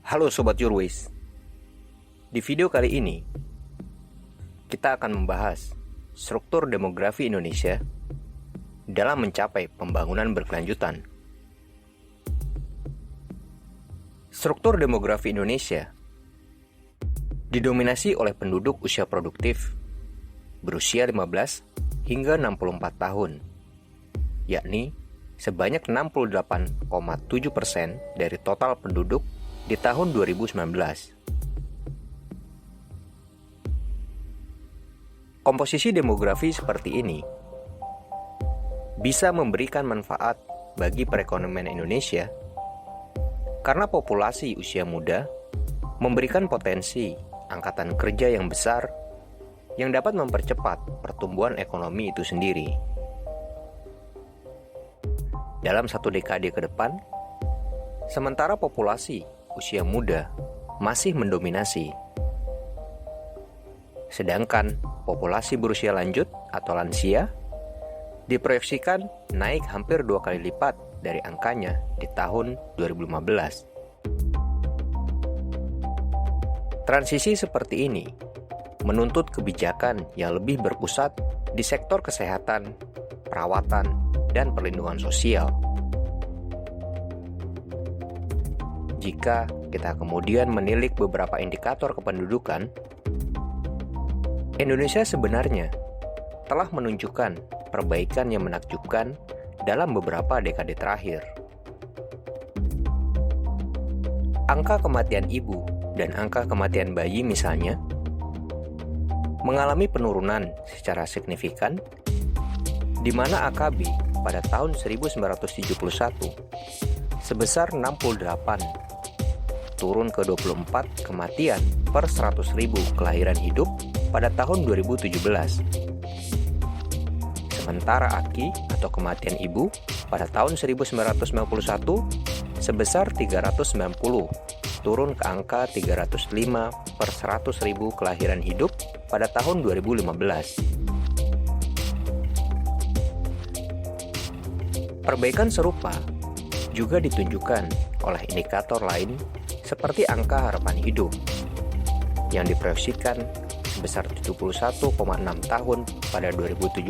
Halo Sobat Yurwis. Di video kali ini, kita akan membahas struktur demografi Indonesia dalam mencapai pembangunan berkelanjutan. Struktur demografi Indonesia didominasi oleh penduduk usia produktif berusia 15 hingga 64 tahun, yakni sebanyak 68,7% dari total penduduk di tahun 2019. Komposisi demografi seperti ini bisa memberikan manfaat bagi perekonomian Indonesia karena populasi usia muda memberikan potensi angkatan kerja yang besar yang dapat mempercepat pertumbuhan ekonomi itu sendiri. Dalam satu dekade ke depan, sementara populasi usia muda masih mendominasi, sedangkan populasi berusia lanjut atau lansia diproyeksikan naik hampir 2 kali lipat dari angkanya di tahun 2015. Transisi seperti ini menuntut kebijakan yang lebih berpusat di sektor kesehatan, perawatan, dan perlindungan sosial. Jika kita kemudian menilik beberapa indikator kependudukan, Indonesia sebenarnya telah menunjukkan perbaikan yang menakjubkan dalam beberapa dekade terakhir. Angka kematian ibu dan angka kematian bayi misalnya mengalami penurunan secara signifikan, di mana AKB pada tahun 1971 sebesar 68, turun ke 24 kematian per 100.000 kelahiran hidup pada tahun 2017. Sementara AKI atau kematian ibu pada tahun 1991 sebesar 390, turun ke angka 305 per 100.000 kelahiran hidup pada tahun 2015. Perbaikan serupa juga ditunjukkan oleh indikator lain seperti angka harapan hidup yang diproyeksikan sebesar 71,6 tahun pada 2017,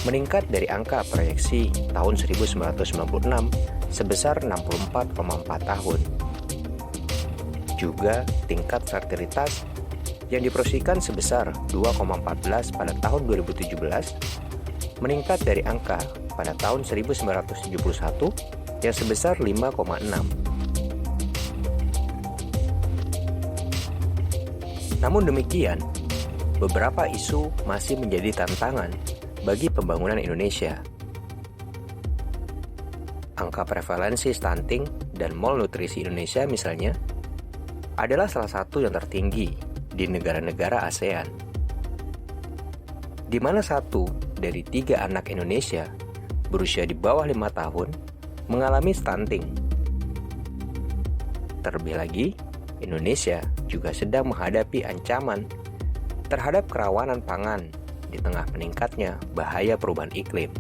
meningkat dari angka proyeksi tahun 1996 sebesar 64,4 tahun. Juga tingkat fertilitas yang diproyeksikan sebesar 2,14 pada tahun 2017 meningkat dari angka pada tahun 1971 yang sebesar 5,6. Namun demikian, beberapa isu masih menjadi tantangan bagi pembangunan Indonesia. Angka prevalensi stunting dan malnutrisi Indonesia misalnya adalah salah satu yang tertinggi di negara-negara ASEAN, di mana 1 dari 3 anak Indonesia berusia di bawah 5 tahun mengalami stunting. Terlebih lagi, Indonesia juga sedang menghadapi ancaman terhadap kerawanan pangan di tengah meningkatnya bahaya perubahan iklim.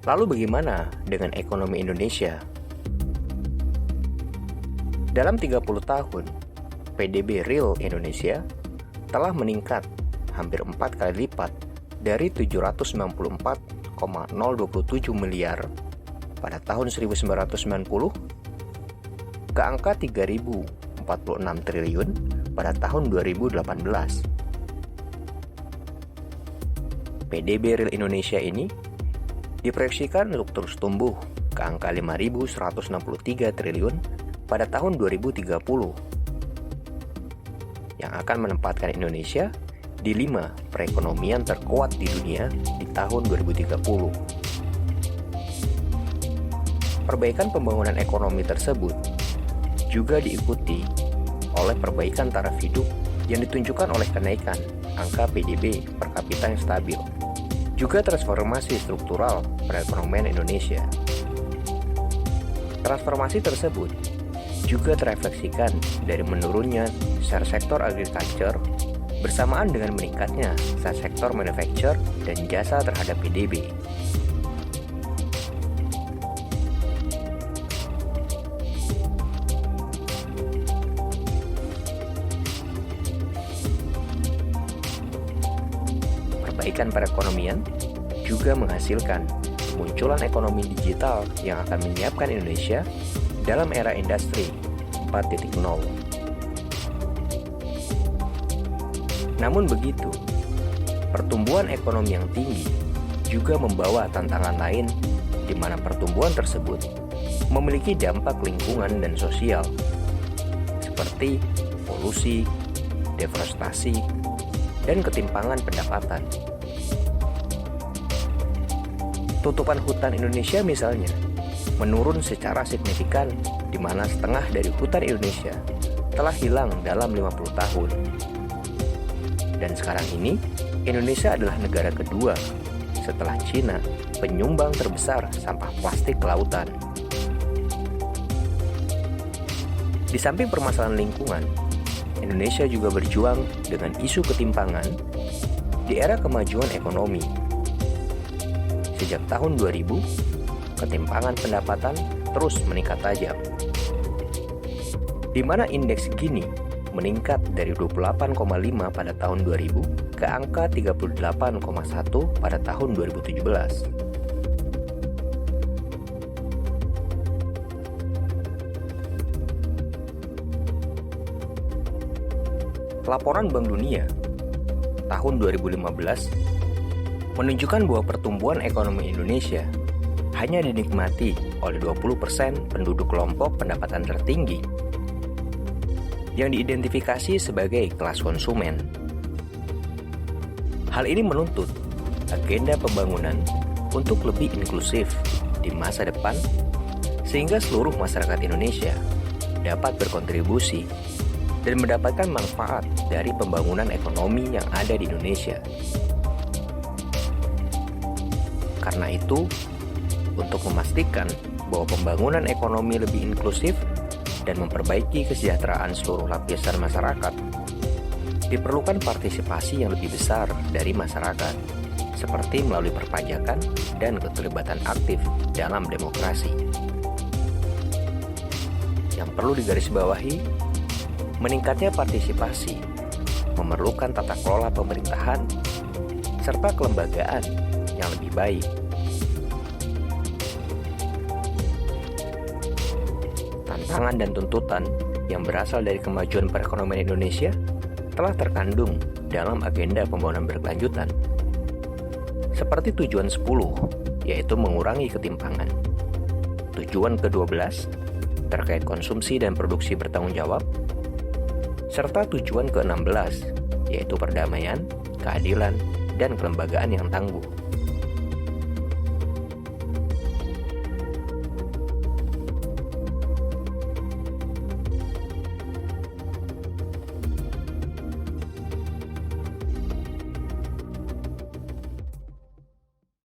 Lalu bagaimana dengan ekonomi Indonesia? Dalam 30 tahun, PDB real Indonesia telah meningkat hampir 4 kali lipat dari 794,027 miliar pada tahun 1990 ke angka 3.046 triliun pada tahun 2018. PDB real Indonesia ini diproyeksikan untuk terus tumbuh ke angka 5.163 triliun pada tahun 2030 yang akan menempatkan Indonesia di 5 perekonomian terkuat di dunia di tahun 2030. Perbaikan pembangunan ekonomi tersebut juga diikuti oleh perbaikan taraf hidup yang ditunjukkan oleh kenaikan angka PDB per kapita yang stabil, juga transformasi struktural perekonomian Indonesia. Transformasi tersebut juga terefleksikan dari menurunnya share sektor agriculture bersamaan dengan meningkatnya sektor manufacture dan jasa terhadap PDB. perbaikan perekonomian juga menghasilkan munculan ekonomi digital yang akan menyiapkan Indonesia dalam era industri 4.0. Namun begitu, pertumbuhan ekonomi yang tinggi juga membawa tantangan lain di mana pertumbuhan tersebut memiliki dampak lingkungan dan sosial seperti polusi, deforestasi, dan ketimpangan pendapatan. Tutupan hutan Indonesia misalnya menurun secara signifikan di mana setengah dari hutan Indonesia telah hilang dalam 50 tahun. Dan sekarang ini, Indonesia adalah negara kedua setelah Cina penyumbang terbesar sampah plastik ke lautan. Di samping permasalahan lingkungan, Indonesia juga berjuang dengan isu ketimpangan di era kemajuan ekonomi. Sejak tahun 2000, ketimpangan pendapatan terus meningkat tajam, di mana indeks Gini meningkat dari 28,5 pada tahun 2000 ke angka 38,1 pada tahun 2017. Laporan Bank Dunia tahun 2015 menunjukkan bahwa pertumbuhan ekonomi Indonesia hanya dinikmati oleh 20% penduduk kelompok pendapatan tertinggi yang diidentifikasi sebagai kelas konsumen. Hal ini menuntut agenda pembangunan untuk lebih inklusif di masa depan sehingga seluruh masyarakat Indonesia dapat berkontribusi dan mendapatkan manfaat dari pembangunan ekonomi yang ada di Indonesia. Karena itu, untuk memastikan bahwa pembangunan ekonomi lebih inklusif dan memperbaiki kesejahteraan seluruh lapisan masyarakat, diperlukan partisipasi yang lebih besar dari masyarakat, seperti melalui perpajakan dan keterlibatan aktif dalam demokrasi. Yang perlu digarisbawahi, meningkatnya partisipasi memerlukan tata kelola pemerintahan serta kelembagaan yang lebih baik. Tantangan dan tuntutan yang berasal dari kemajuan perekonomian Indonesia telah terkandung dalam agenda pembangunan berkelanjutan. Seperti tujuan 10, yaitu mengurangi ketimpangan. Tujuan ke-12 terkait konsumsi dan produksi bertanggung jawab, serta tujuan ke-16, yaitu perdamaian, keadilan, dan kelembagaan yang tangguh.